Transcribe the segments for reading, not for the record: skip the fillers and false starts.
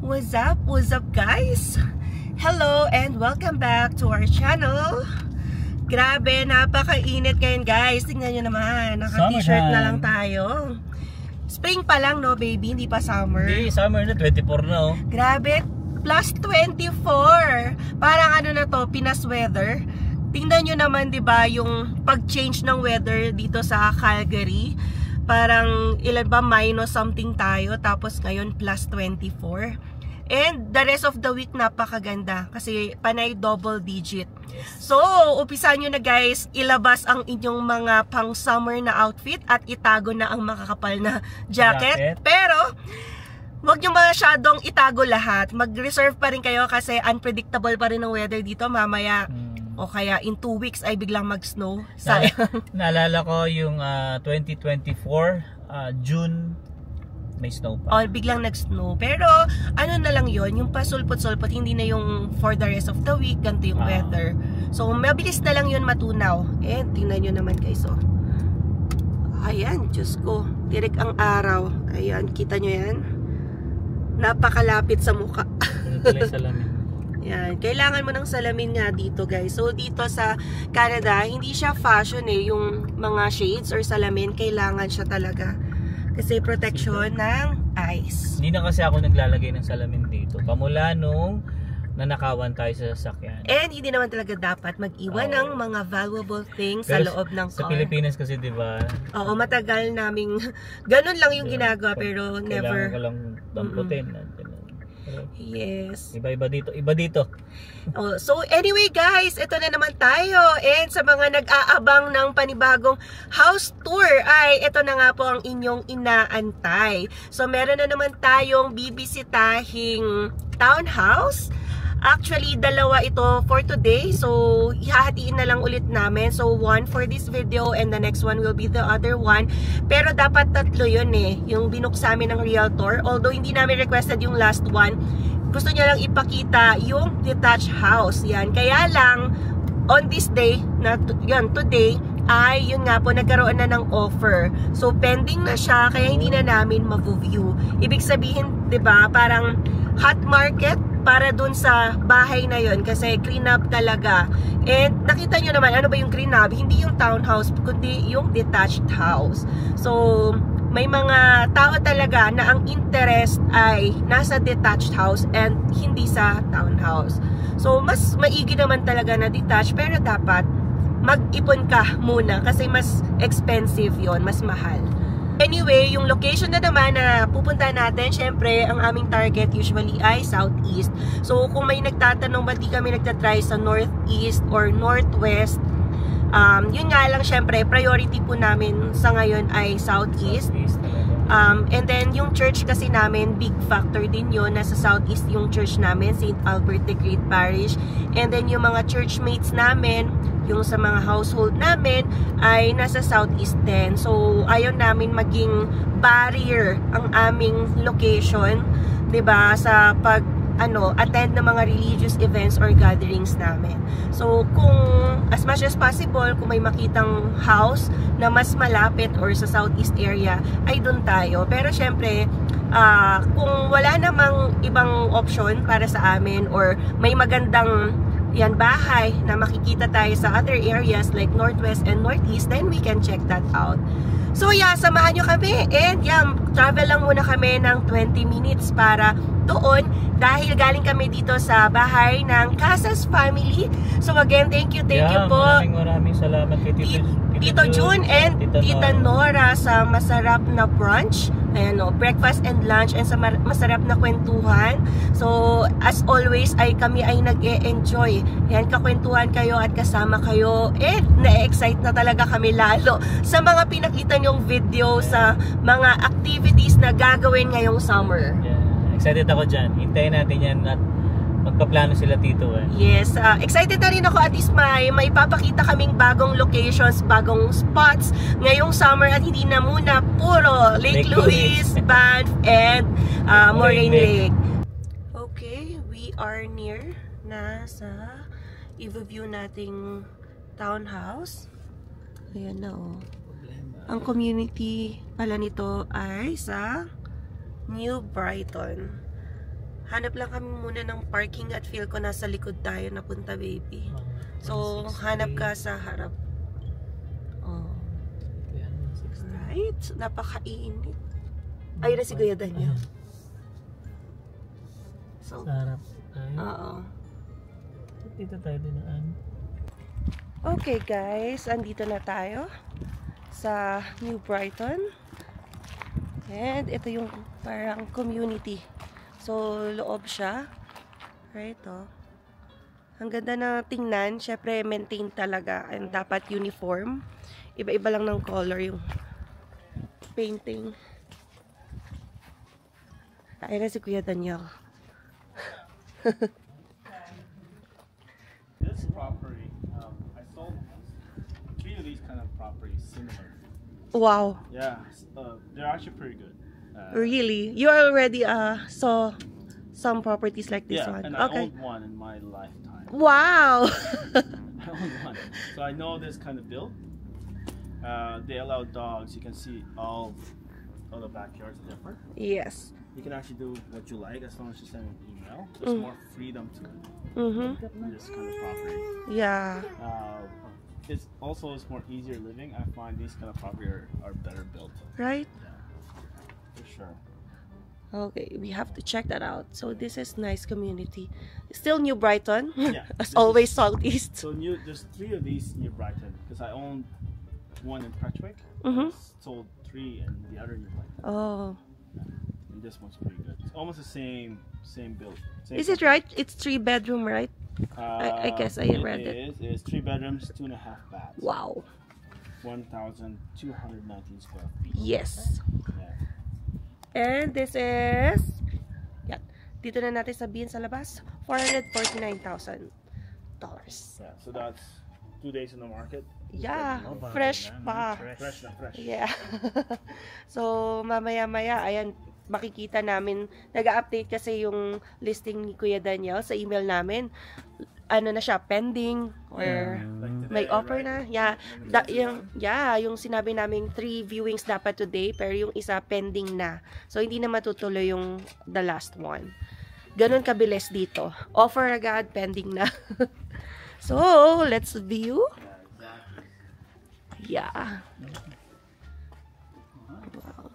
What's up guys? Hello and welcome back to our channel. Grabe, napakainit ngayon guys. Tingnan nyo naman, naka-t-shirt na lang tayo. Spring pa lang no baby, hindi pa summer. Hindi, summer na, 24 na oh. Grabe, plus 24. Parang ano na to, Pinas weather. Tingnan nyo naman 'di ba yung pag-change ng weather dito sa Calgary. Parang ilan ba minus something tayo, tapos ngayon plus 24. And the rest of the week napakaganda kasi panay double digit. So, umpisahan nyo na guys, ilabas ang inyong mga pang summer na outfit at itago na ang makakapal na jacket. Pero, wag nyo masyadong itago lahat. Mag-reserve pa rin kayo kasi unpredictable pa rin ang weather dito mamaya. O kaya in 2 weeks ay biglang mag-snow. Naalala ko yung 2024, June, may snow pa. O, biglang nag-snow. Pero, ano na lang yon, yung pasulpot-sulpot, hindi na yung for the rest of the week, ganito yung weather. So, mabilis na lang yun matunaw. Eh, tingnan nyo naman guys, oh. Ayan, Diyos ko. Direk ang araw. Ayan, kita nyo yan? Napakalapit sa mukha. Salamin. Yan, kailangan mo ng salamin nga dito guys. So dito sa Canada, hindi siya fashion eh. Yung mga shades or salamin, kailangan siya talaga. Kasi protection ng eyes. Hindi na kasi ako naglalagay ng salamin dito. Pamula nung nanakawan tayo sa sasakyan. And hindi naman talaga dapat mag-iwan ng mga valuable things sa loob ng car. Sa Pilipinas kasi diba? Oo, matagal naming ganun lang yung ginagawa pero never. Kailangan ko lang damputin. Yes. Iba dito, iba dito. Oh, so anyway guys, ito na naman tayo. And sa mga nag-aabang ng panibagong house tour, ay ito na nga po ang inyong inaantay. So meron na naman tayong bibisitahing townhouse. Actually, dalawa ito for today. So, ihahatiin na lang ulit namin. So, one for this video and the next one will be the other one. Pero dapat tatlo yun eh. Yung binook sa amin ng realtor. Although, hindi namin requested yung last one. Gusto niya lang ipakita yung detached house. Yan. Kaya lang, on this day, yan, today, ay yun nga po, nagkaroon na ng offer. So, pending na siya, kaya hindi na namin ma-view. Ibig sabihin, 'di ba, parang hot market para dun sa bahay na yon kasi clean up talaga. And nakita nyo naman, ano ba yung clean up? Hindi yung townhouse, kundi yung detached house. So, may mga tao talaga na ang interest ay nasa detached house and hindi sa townhouse. So, mas maigi naman talaga na detached, pero dapat mag-ipon ka muna kasi mas expensive yon, mas mahal. Anyway, yung location na naman na pupunta natin, syempre, ang aming target usually ay southeast. So, kung may nagtatanong ba't di kami nagtatry sa northeast or northwest, yun nga lang, syempre, priority po namin sa ngayon ay southeast. And then, yung church kasi namin, big factor din yun. Nasa southeast yung church namin, St. Albert the Great Parish. And then, yung mga churchmates namin, yung sa mga household namin, ay nasa southeast din. So, ayaw namin maging barrier ang aming location, 'di ba, sa pag attend ng mga religious events or gatherings namin. So, kung as much as possible, kung may makitang house na mas malapit or sa southeast area, ay doon tayo. Pero syempre, kung wala namang ibang option para sa amin or may magandang yan bahay na makikita tayo sa other areas like northwest and northeast, then we can check that out. So yeah, samahan nyo kami and yeah, travel lang muna kami ng 20 minutes para doon dahil galing kami dito sa bahay ng Casas family. So again, thank you po. Maraming salamat kay Tito June and Tita Nora sa masarap na brunch. Ayan o, breakfast and lunch and sa masarap na kwentuhan. So, as always, kami ay nag-e-enjoy. Yan, kakwentuhan kayo at kasama kayo. And na-excite na talaga kami lalo sa mga pinakita nyong video sa mga activities na gagawin ngayong summer. Yeah, excited ako dyan. Hintayin natin yan at magpaplano sila tito eh. Yes, excited na rin ako at least may papakita kaming bagong locations, bagong spots ngayong summer at hindi na muna puro Lake Louise, Banff, and Moraine Lake. Okay, we are near na sa i-view nating townhouse. Ayan na oh. Ang community pala nito ay sa New Brighton. Hanap lang kami muna ng parking at feel ko nasa likod tayo napunta, baby. So, hanap ka sa harap. Oh. Right? Napakainit. Ayun na si Kuya Daniel. So, Sa harap tayo. oo. Dito tayo dinaan. Okay guys, andito na tayo sa New Brighton. And ito yung parang community. So, loob siya. Right, oh. Ang ganda na tingnan. Syempre, maintain talaga. And dapat uniform. Iba-iba lang ng color yung painting. Tayo na si Kuya Daniel. This property, I sold 3 of these kind of properties similar. Wow. Yeah, they're actually pretty good. Really? You already saw some properties like this Yeah, one? and I Okay. owned one in my lifetime. Wow! I owned one. So I know this kind of build. They allow dogs. You can see all the backyards different. Yes. You can actually do what you like as long as you send an email. There's more freedom to this kind of property. Yeah. It's more easier living. I find these kind of property are better built. Right? For sure. Okay, we have to check that out. So this is nice community. Still New Brighton. Yeah, As this always, is- Southeast. So there's 3 of these near Brighton because I own one in Prestwick. Mhm. Sold 3 in the other New Brighton. Oh. And this one's pretty good. It's almost the same build. Same Is it right? It's 3-bedroom, right? I guess I read it. It's 3 bedrooms, 2.5 baths. Wow. 1,219 square feet. Yes. Yeah. And this is... Yan. Dito na natin sabihin sa labas. $449,000. Yeah. So that's 2 days in the market. Yeah. Oh, bagay Fresh na, pa. Fresh na fresh. Yeah. So, mamaya-maya, ayan, makikita namin, nag-update kasi yung listing ni Kuya Daniel sa email namin. Ano na siya, pending, or Like may today, offer right? na. Yeah. Yung sinabi naming 3 viewings dapat today, pero yung isa pending na. So, hindi na matutuloy yung the last one. Ganon kabilis dito. Offer agad, pending na. So, let's view. Yeah. Wow.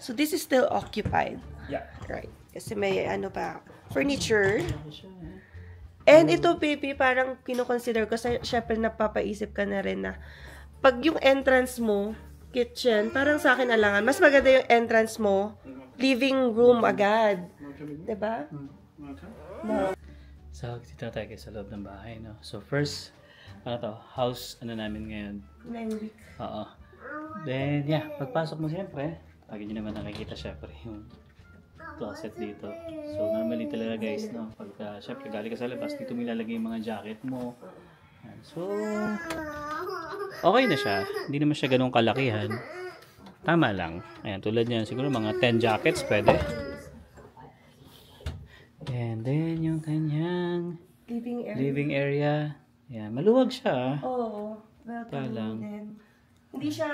So this is still occupied. Yeah. Right. Kasi may ano pa, furniture. And ito, baby, parang kinoconsider ko, syempre napapaisip ka na rin na pag yung entrance mo, kitchen, parang sa akin alangan, mas maganda yung entrance mo, living room agad. Diba? So, dito na tayo sa loob ng bahay, no? So, first, house, namin ngayon. 9 weeks. Oo. Then, yeah, pagpasok mo siyempre, lagi nyo naman nakikita syempre yung closet dito. So, normally talaga guys, no? Pagka, syempre, galing ka sa labas, dito mo ilalagay yung mga jacket mo. Yan. So, okay na siya. Hindi naman siya ganun kalakihan. Tama lang. Ayan, tulad niyan, siguro mga 10 jackets pwede. And then, yung kanyang living area. Ayan, maluwag siya. Oo. Welcome lang. din. Hindi siya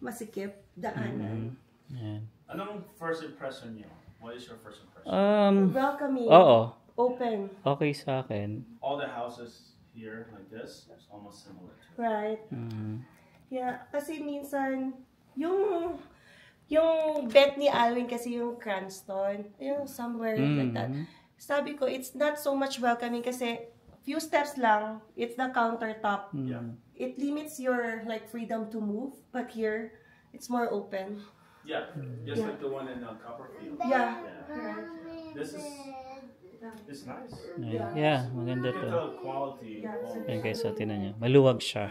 masikip, daanan. Ayan. Anong first impression niyo? What is your first impression? Welcoming. Oo. Open. Okay sa akin. All the houses here like this, it's almost similar to Right. Mm. Yeah, kasi minsan, yung bet ni Alwin kasi yung Cranston, yung somewhere like that. Sabi ko, it's not so much welcoming kasi few steps lang, it's the countertop. Yeah. It limits your like freedom to move, but here, it's more open. Yeah, just like the one in Copperfield. Yeah. This is nice. Yeah, maganda Look to. at the quality. Ayan guys, so tinan nyo. Maluwag siya.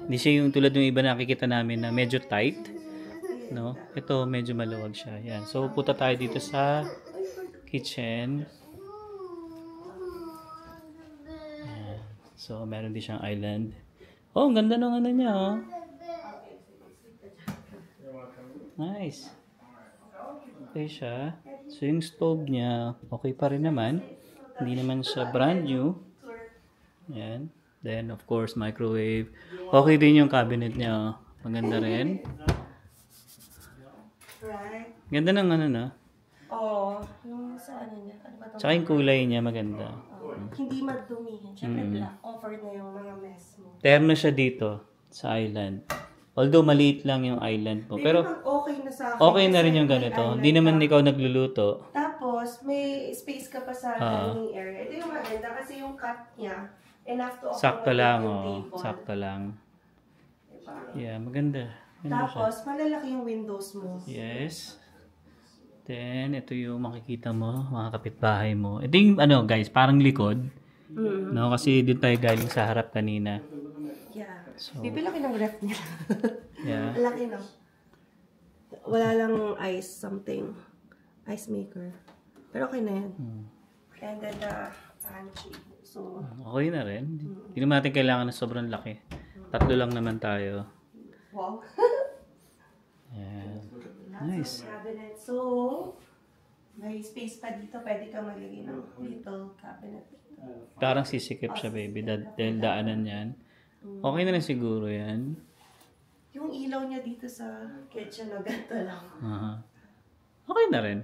Hindi siya yung tulad ng iba nakikita namin na medyo tight. No? Ito, medyo maluwag siya. Yan. So, punta tayo dito sa kitchen. Ayan. So, meron din siyang island. Oh, ang ganda ng ano niya, oh. Nice. Okay siya. So, yung stove niya, okay pa rin naman. Hindi naman siya brand new. Ayan. Then, of course, microwave. Okay din yung cabinet niya. Maganda rin. Right. Ganda ng ano na. Oo. Yung sa ano niya. Ano ba ito? Tsaka yung kulay niya maganda. Hindi magdumihin. Siyempre, black. Offer na yung mga mess mo. Terno siya dito sa island. Although maliit lang yung island mo. Pero okay na sa akin. okay na kasi rin yung may ganito. island Hindi naman ka. ikaw nagluluto. Tapos, may space ka pa sa dining area. Ito yung maganda kasi yung cut niya, enough to Sakto accommodate lang, yung oh. table. Sakto lang. Diba? Yeah, maganda. Maganda siya. Tapos, malalaki yung windows mo. Yes. Then, ito yung makikita mo, mga kapitbahay mo. Ito yung, ano guys, parang likod. No, kasi dito tayo galing sa harap kanina. Yeah. So, Bibili ng ref nila. yeah. Laki na. Wala lang ice something. Ice maker. Pero okay na yan. And then the pantry. So, Okay na rin. Hindi naman natin kailangan ng sobrang laki. 3 lang naman tayo. wow. Yeah. Nice. Cabinet. So, may space pa dito. Pwede ka maglagay ng little cabinet. Parang sisikip siya, baby. Dahil daanan yan. Okay na rin siguro yan. Yung ilaw niya dito sa kitchen na ganito lang. Okay na rin.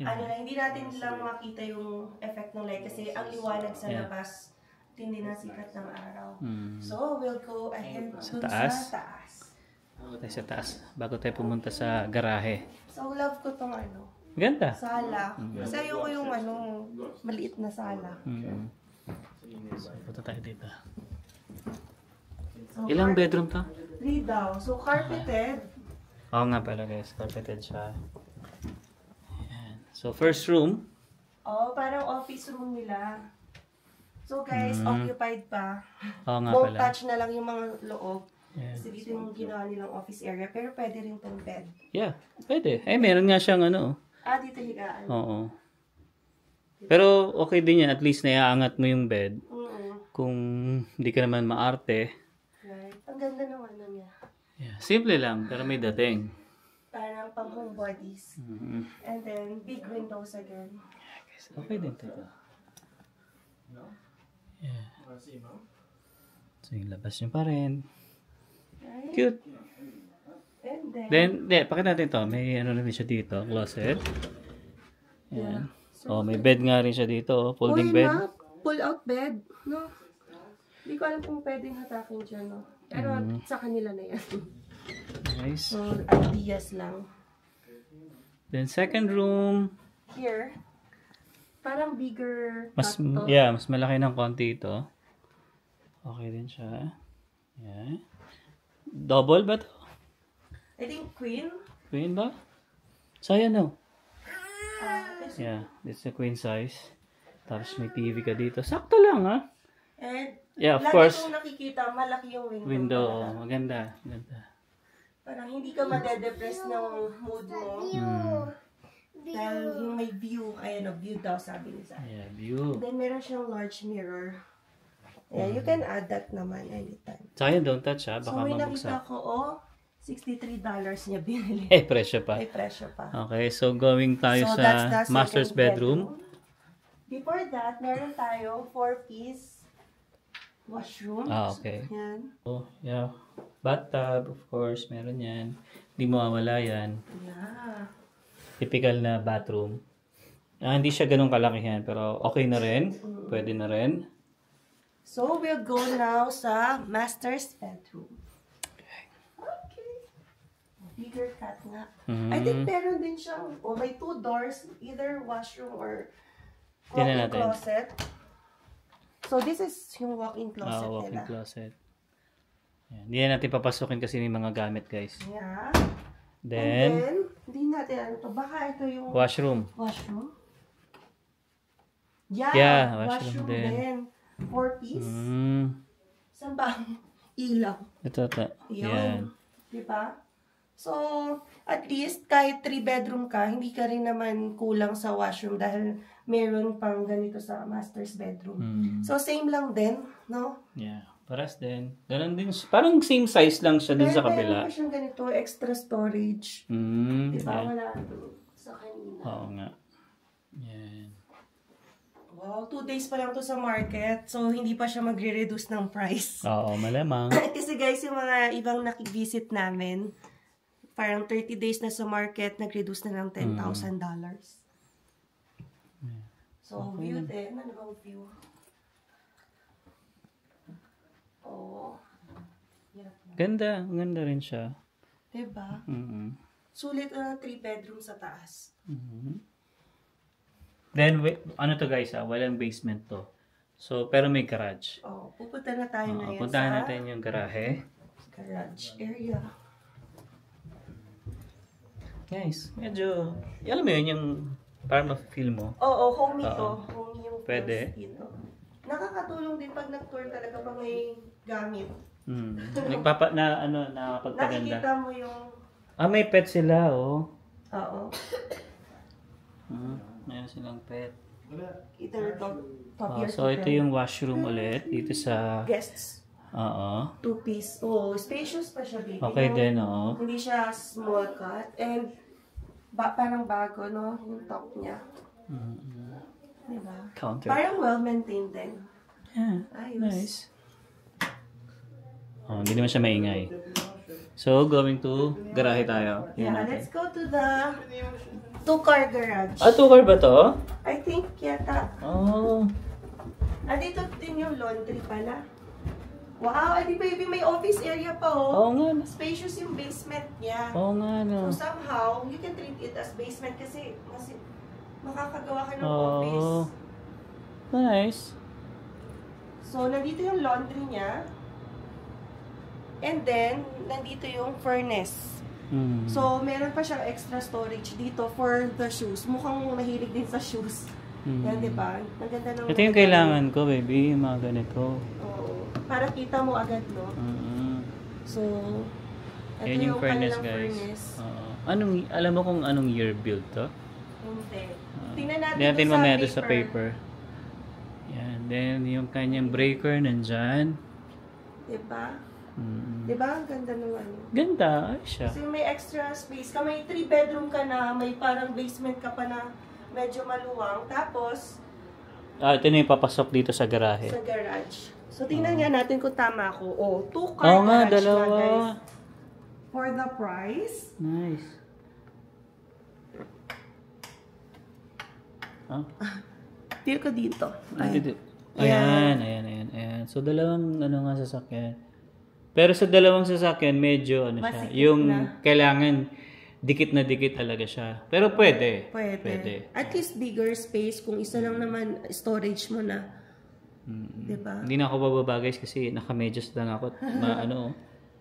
Ano na, hindi natin lang makita yung effect ng light kasi ang liwanag sa labas, tindi na sikat ng araw. So, we'll go ahead Sa dun taas? sa taas. Tayo sa taas. Bago tayo pumunta sa garahe. So, love ko tong ano, Ganda. sala. Kasi ayoko yung ano, maliit na sala. So, punta tayo dito. So, Ilang bedroom to? 3 daw. So, carpeted. Oo nga pala guys. Carpeted siya. Ayan. So, first room. Oh, parang office room nila. So, guys, occupied pa. Oo nga Won't pala. touch na lang yung mga loob. Yeah. Kasi dito yung ginawa nilang office area. Pero pwede rin tong bed. Yeah, pwede. Eh, meron nga siyang ano. Dito higaan. Oo. Pero okay din yan. At least naiaangat mo yung bed. Kung hindi ka naman maarte. Right. Ang ganda ng ano niya. Yeah. Simple lang, pero may dating. Parang pang home bodies. And then, big windows again. Okay din ito. Yeah. So, yung labas niyo pa rin. Right? Cute. And then, Pakita natin ito. May ano rin siya dito. Closet. Yan. Oh, may bed nga rin siya dito. Folding bed. Pull out bed. No? Hindi ko alam kung pwedeng hatakin dyan, no? Pero sa kanila na yan. Nice. So, ideas lang. Then, second room. Here, parang bigger Mas cut to. mas malaki ng konti ito. Okay din siya. Yeah. Double ba to? I think queen. Queen ba? Sayang no? Yeah, this is a queen size. Tapos may TV ka dito. Sakto lang ha? And Yeah, of lagi course. kong nakikita, malaki yung window. Window. talaga. Maganda. Maganda. Parang hindi ka madedepress ng mood mo. Dahil yung may view, ayan o, view daw sabi ni Zara. Yeah, view. Then meron siyang large mirror. Yeah, you can add that naman anytime. Sayang, don't touch ha. So Baka may nakita mabuksak. ko, $63 niya binili. Eh, presyo pa. May presyo pa. Okay, so going tayo So sa that's the master's second bedroom. Before that, meron tayo 4-piece washroom. Okay. Yan. Oh, yeah. Bathtub, of course, meron yan. Hindi mawawala yan. Yeah. Typical na bathroom. Hindi siya ganun kalakihan, pero okay na rin. Pwede na rin. So, we'll go now sa master's bedroom. Okay. Bigger cut nga. I think meron din siyang, may 2 doors, either washroom or Tingnan walk-in natin. closet. So, this is yung walk-in closet Walk-in nila. closet. Yan. Hindi na natin papasukin kasi may mga gamit, guys. Yeah. Then, And then, hindi natin ano to. Baka ito yung washroom. washroom. Yeah, Yeah, washroom din. 4-piece. Saan ba ang ilaw? Ito. Yan. Diba? So, at least kahit 3-bedroom ka, hindi ka rin naman kulang sa washroom dahil meron pang ganito sa master's bedroom. So, same lang din, no? Yeah. Paras din. Ganun din. Parang same size lang siya dun sa kabila. Meron pa siyang ganito, extra storage. Diba? Yeah. Wala sa kanina. Oo nga. Yan. Wow, 2 days pa lang to sa market. So, hindi pa siya magre-reduce ng price. Oo, malamang. Kasi guys, yung mga ibang nakivisit namin, parang 30 days na sa market, nag-reduce na ng $10,000. So, Okay view na. din. Ano bang view? Oo. Hirap na. Ganda rin siya. Diba? Sulit na 3 bedroom sa taas. Then, ano to guys, walang basement to. So, pero may garage. Oh, pupunta na tayo ngayon Puntahan sa natin yung garahe. garage area. Guys, medyo, alam mo yun, yung parang ma-feel mo. Oo, homey to. Homey yung Pwede. feels dito. Nakakatulong din pag nag-tour talaga pag may gamit. Nakapagpaganda. Nakikita mo yung... May pet sila, oh. Oo. Mayroon silang pet. Kita yung top here. So, ito yung washroom ulit. Dito sa... Guests. Oo. 2-piece. Oh, spacious pa siya, baby. Okay No? din, oo. Hindi siya small cut. And parang bago, no? Yung top niya. Diba? Counter. Parang well-maintained din. Yeah, Ayos. nice. Hindi naman siya maingay. So, going to garahe tayo. Tingnan Yeah, natin. let's go to the 2-car garage. 2-car ba to? I think yata. Oh. Dito din yung laundry pala. Wow, edi baby, may office area pa oh. Oo nga. Spacious yung basement niya. Oo nga, no. So somehow, you can treat it as basement kasi makakagawa ka ng Oh. office. Nice. So, nandito yung laundry niya. And then, nandito yung furnace. So, meron pa siyang extra storage dito for the shoes. Mukhang mahilig din sa shoes. Yan, diba? Maganda ng... Ito yung kailangan ko, baby. Yung mga ganito. Oo. Para kita mo agad, no? So, ito Yan yung furnace, kanilang guys. furnace. Alam mo kung anong year build to? Hindi. Tingnan natin, Tingnan natin doon mamaya doon sa paper. Yan. Then, yung kanyang breaker nandyan. Diba? Diba? Ang ganda ng ano. Ganda. Ay siya. Kasi may extra space ka. May 3 bedroom ka na. May parang basement ka pa na medyo maluwang. Tapos, Ito na yung papasok dito sa garahe. sa garage. So, tingnan nga natin kung tama ako. Oh, 2-car Oo nga, garage dalawa. na, guys. For the price. Nice. Feel ko dito. Ayan. So, dalawang sasakyan. Pero sa dalawang sasakyan, medyo siya. Masikip Yung na. kailangan, dikit na dikit talaga siya. Pero pwede. Pwede. At least bigger space. Kung isa lang naman, storage mo na. Diba? Hindi na ako bababa guys kasi naka-medyas lang ako.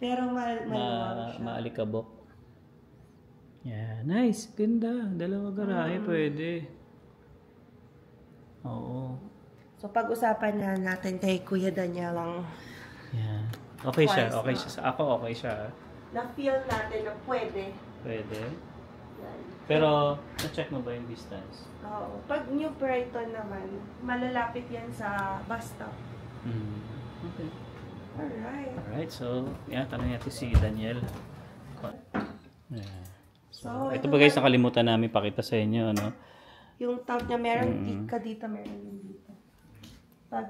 Pero maluwang siya. Maalikabok. Yeah, nice. Ganda. Dalawa garahe, pwede. Oo. So, pag-usapan na natin kay Kuya Daniel lang. Yeah. Okay siya. Twice Okay na. siya. Ako okay siya. Na-feel natin na pwede. Pwede. Yan. Pero, na-check mo ba yung distance? Oo. Pag New Brighton naman, malalapit yan sa bus stop. Okay. Alright. So, tanong natin si Daniel. Yeah. So, Ito ba guys, nakalimutan namin pakita sa inyo, yung top niya, meron ka dito, meron din dito. Pag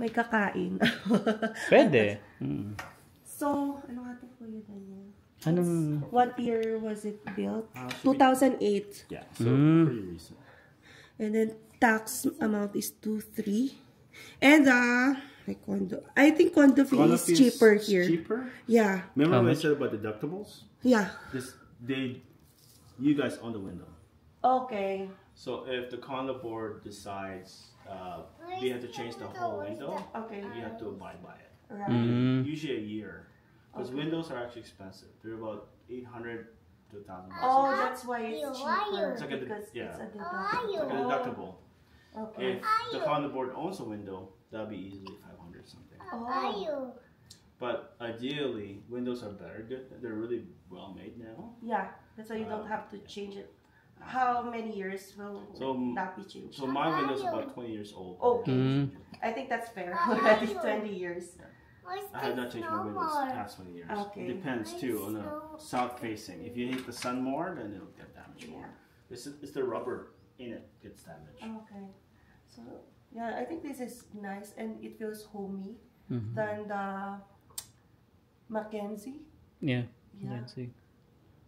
may kakain. Pwede. So, ano nga ito, Kuya Daniel? Anong... What year was it built? 2008. Yeah, so pretty recent. And then, tax amount is 2.3. And, like condo. I think condo fee Condo is fee is cheaper here. Cheaper? Yeah. Remember when I said about deductibles? Yeah. You guys own the window. Okay. So if the condo board decides we have to change the whole window, Okay. you have to abide by it. Right. Usually a year, because windows are actually expensive. They're about $800 to $1,000. Oh, that's why it's cheaper. It's like a- because yeah. it's a deductible. It's like a deductible. Okay. If the condo board owns a window, that'll be easily 500 something. Oh. But ideally, windows are better. They're really well made now. Yeah. That's why you don't have to change it. How many years will that be changed? So my window's about 20 years old. Okay. I think that's fair. Already 20 years. I have not changed my windows past 20 years. Okay. It depends too on the south facing. If you hit the sun more, then it'll get damaged more. It's the rubber in it gets damaged. Okay. So, yeah, I think this is nice and it feels homey than the Mackenzie. Yeah. Yeah. Let's see.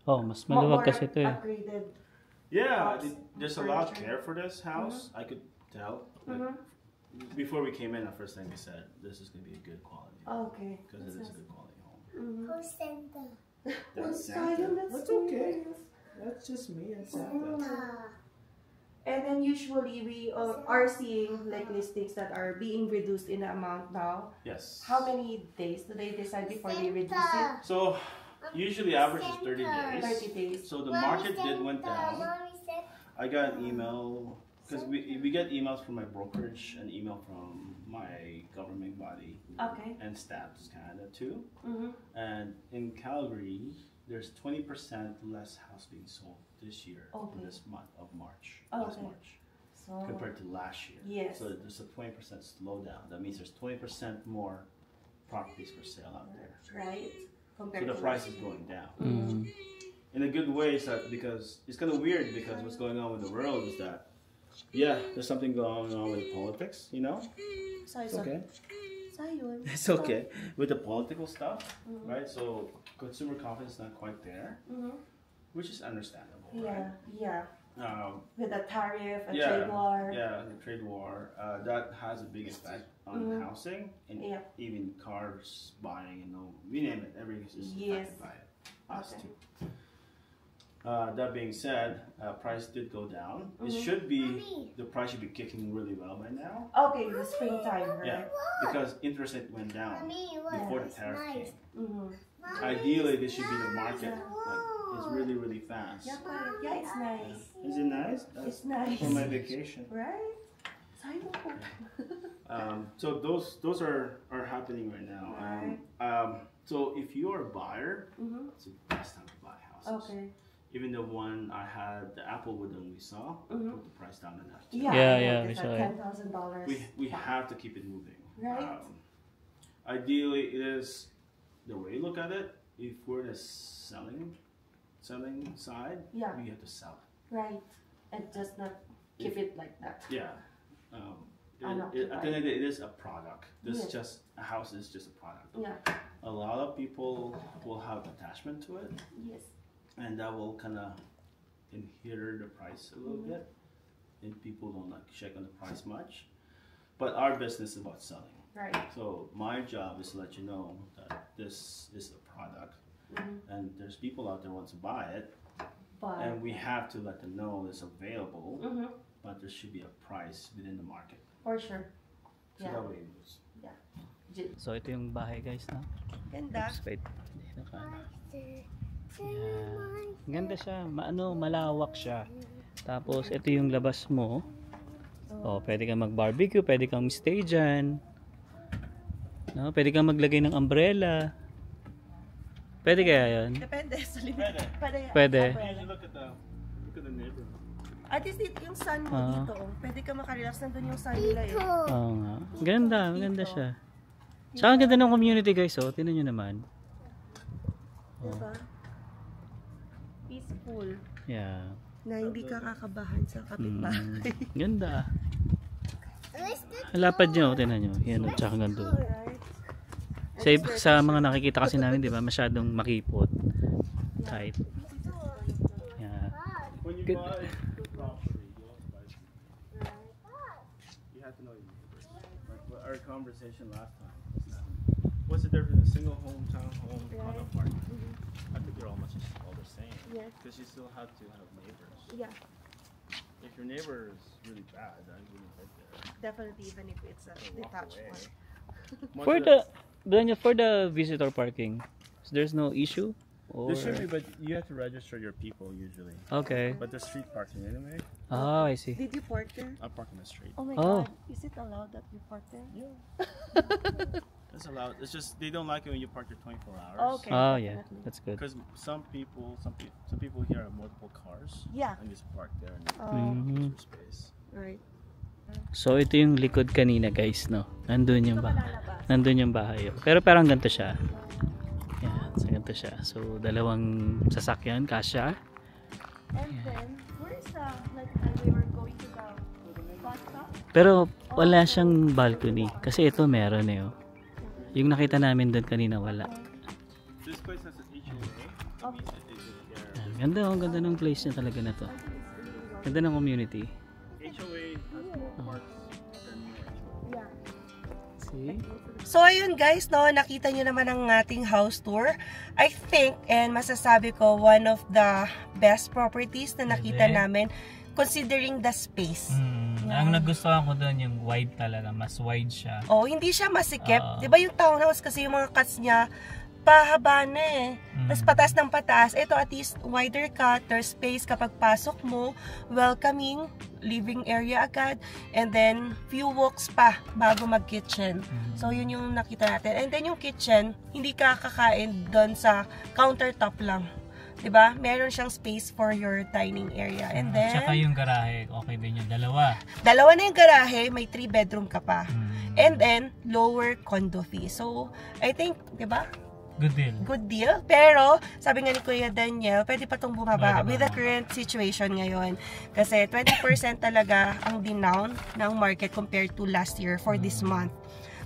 Oh, mas maluwag kasi ito eh. Upgraded. Yeah, there's a lot of care for this house. I could tell. Like, before we came in, the first thing they said, this is going to be a good quality. Okay. Because it is a good quality home. Who's Santa? That's Sayang, Santa. that's That's okay. nice. That's just me and Santa. And then usually we are seeing like listings that are being reduced in the amount now. Yes. How many days do they decide before they reduce it? So, usually average is 30 days. 30 days. So the market did went down. I got an email, because we get emails from my brokerage, an email from my government body, Okay. and Stamps Canada too. Mm-hmm. And in Calgary, there's 20% less house being sold this year, Okay. this month of March, Oh, last okay. March, So compared to last year. Yes. So there's a 20% slowdown. That means there's 20% more properties for sale out there. right So compared the to price is going down. Mm. In a good way, is that because it's kind of weird, because what's going on with the world is that, yeah, there's something going on with politics, you know? It's okay. Sayun. It's okay. With the political stuff, right? So consumer confidence is not quite there, Mm-hmm. which is understandable, Yeah, yeah. right? With the tariff and Yeah, trade war. Yeah, the trade war, that has a big effect on housing and Yeah. even cars buying, you know, we name it, everything is Yes. affected by it. Us Okay. too. That being said, price did go down. It should be, the price should be kicking really well by now. Okay, the springtime, right? Yeah, because interest rate went down before the tariff came. Mm-hmm. Ideally, this should be the market. Like, it's really, really fast. Yeah, correct. Yeah, it's nice. Is it nice? It's nice. For my vacation. Right? Sayun po. So those are happening right now. So if you're a buyer, Mm-hmm. it's the best time to buy houses. Okay. Even the one I had, the Applewood one we saw, put the price down enough. Yeah, Yeah, it's we saw like it. $10,000. We have to keep it moving. Right. Ideally, it is the way you look at it. If we're the selling side, Yeah. we have to sell it. Right. And just not keep it like that. Yeah. Unoccupied. At the end of the day, it is a product. Yes. A house is just a product. Yeah. A lot of people will have attachment to it, Yes. and that will kind of hinder the price a little bit. And people don't like check on the price much. But our business is about selling. Right. So my job is to let you know that this is a product, and there's people out there who want to buy it, But. and we have to let them know it's available. Mm-hmm. But there should be a price within the market. For sure. So Yeah. that way it moves. So ito yung bahay guys, no? Ganda. Oops, wait. Dito ka. Yan. Ganda siya. Malawak siya. Tapos ito yung labas mo. Oh, pwede kang mag-barbecue, pwede kang stay dyan. No, pwede kang maglagay ng umbrella. Pwede kaya yun? Depende sa limit. Pwede. You look at the neighborhood. At least yung sun mo Ah. dito, oh. Pwede ka makarelax. Nandun yung sun nila eh. Oo nga. Maganda siya. Tsaka ang ganda ng community guys, oh. Tingnan nyo naman. Diba? Peaceful. Yeah. Na hindi ka kakabahan sa kapitbahay. Ganda. Lapad nyo, tingnan nyo. Yan, oh, tsaka ganda. Sa mga nakikita kasi namin, di ba, masyadong makipot. Tight. Yeah. When you Good. buy property, you also buy you have to know your neighbors. Like our conversation last time was that, what's the difference in a single home, townhome, condo apartment? I think they're almost all the same. Yes. Because you still have to have neighbors. Yeah, If your neighbor is really bad, I wouldn't live there. definitely even if it's a Or walk detached away. one. For the visitor parking, so there's no issue? Or... There should be, but you have to register your people usually. Okay. But the street parking anyway. Oh, I see. Did you park there? I park in the street. Oh my Oh. god, is it allowed that you park there? Yeah. It's allowed. It's just they don't like it when you park there 24 hours. Okay. Oh, yeah. definitely. That's good. Because some people here have multiple cars. Yeah. And just park there and Mhm. use for space. Right. So, ito yung likod kanina guys, no? Nandun yung bahay. Oh. Pero parang ganito siya. Yan, so ganito siya. So, dalawang sasakyan, kasya. And then, where is the, like, we were going to the bathtub? Pero wala siyang balcony. Kasi ito meron eh. Oh. Yung nakita namin doon kanina wala. This place has an HOA. That means it is a Ganda oh, ganda ng place niya talaga na to. Ganda ng community. HOA has more parks than See? So ayun guys, no, nakita nyo naman ang ating house tour. I think, and masasabi ko, one of the best properties na nakita namin considering the space. Ang nagustuhan ko doon yung wide talaga, mas wide siya. Oh, hindi siya masikip. 'Di ba yung townhouse kasi yung mga cuts niya pahaba na eh. Tapos pataas ng pataas. Ito at least wider cut, there's space kapag pasok mo, welcoming, living area agad, and then few walks pa bago mag-kitchen. So yun yung nakita natin. And then yung kitchen, hindi ka kakain doon sa countertop lang. 'Di ba? Meron siyang space for your dining area. And then Tsaka yung garahe, okay din yung dalawa. Dalawa na yung garahe, may 3 bedroom ka pa. And then lower condo fee. So I think, 'di ba? Good deal. Good deal. Pero, sabi nga ni Kuya Daniel, pwede pa itong bumaba Pwede with the current situation ngayon. Kasi 20% talaga ang dinown ng market compared to last year for this month.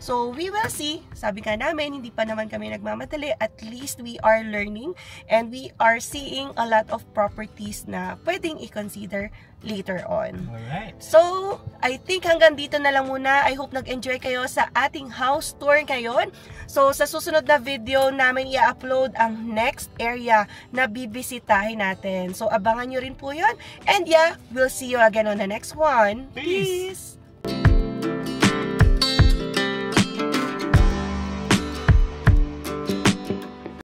So, we will see. Sabi nga namin, hindi pa naman kami nagmamadali. At least we are learning and we are seeing a lot of properties na pwedeng i-consider later on. Alright. So, I think hanggang dito na lang muna. I hope nag-enjoy kayo sa ating house tour ngayon. So, sa susunod na video namin i-upload ang next area na bibisitahin natin. So, abangan nyo rin po yun. And yeah, we'll see you again on the next one. Peace! Peace!